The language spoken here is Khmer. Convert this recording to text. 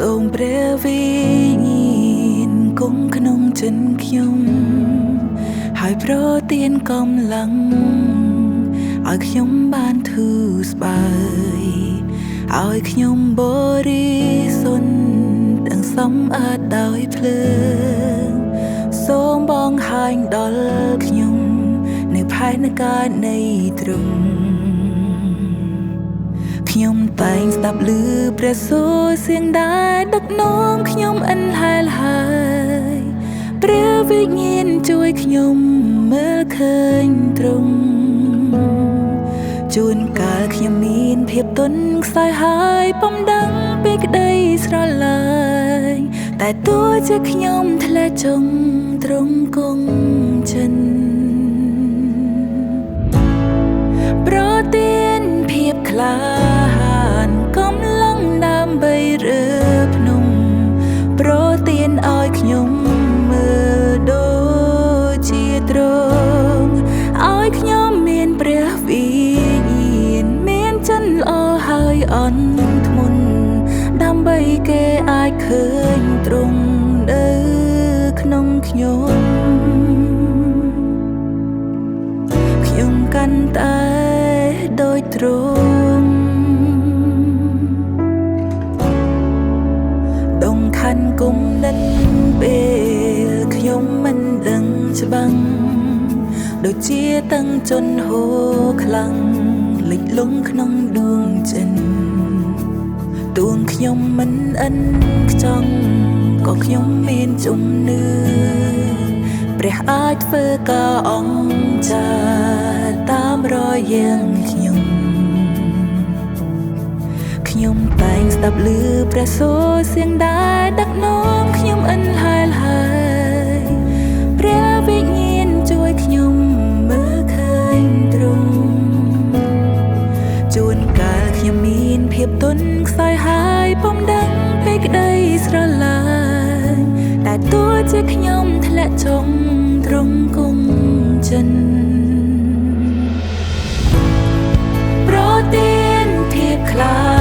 សូមព្រះវិញ្ញាណគង់ក្នុងចិនខ្ញុំហើយប្រទានកម្លាំងឲ្យខ្ញុំបានធូរស្បើយឲ្យខ្ញុំបរិសុទ្ធទាំងសម្អាតដោយភ្លើងសូមបងហាញដល់ខ្ញុំនៅផែនការនៃទ្រង់ខ្ញុំតែងស្ដាប់ឮព្រះសូរសៀងដែលដឹកនាំខ្ញុំអិនហែលហើយព្រះវិញ្ញាណជួយខ្ញុំមើលឃើញទ្រង់ជួនកាលខ្ញុំមានភាពទន់ខ្សោយហើយពុំដឹងពីក្តីស្រឡាញ់តែទោះជាខ្ញុំធ្លាក់ចុងទ្រង់គង់ចិនប្រទានភាពក្លាហានកម្លាំងដើម្បីរើភ្នំប្រទានឲ្យខ្ញុំមើលដូចជាទ្រង់ឲ្យខ្ញុំមានព្រះវិញ្ញាណមានចិនល្អហើយអន់ធ្មន់ដើម្បីគេអាចឃើញទ្រង់នៅក្នុងខ្ញុំកាន់តែដូចទ្រង់ដងខណ្ឌគុំនិតពេលខ្ញុំមិនដឹងច្បាំងដូចជាតឹងជន់ហូរខ្លាំងលិចលង់ក្នុងដួងចិនដួងខ្ញុំមិនអិនខ្ចង់ក៏ខ្ញុំមានជំនឿព្រះអាចធ្វើការអង្គចាតាមរយៈខ្ញុំតែងស្ដាប់ឮព្រះសូរសៀងដែលដឹកនាំខ្ញុំអិនហែលហើយព្រះវិញ្ញាណជួយខ្ញុំមើលឃើញទ្រង់ជួនកាលខ្ញុំមានភាពទន់ខ្សោយហើយពុំដឹងពីក្តីស្រឡាញ់តែទោះជាខ្ញុំធ្លាក់ចុងទ្រង់គង់ចិនប្រទានភាពខ្លា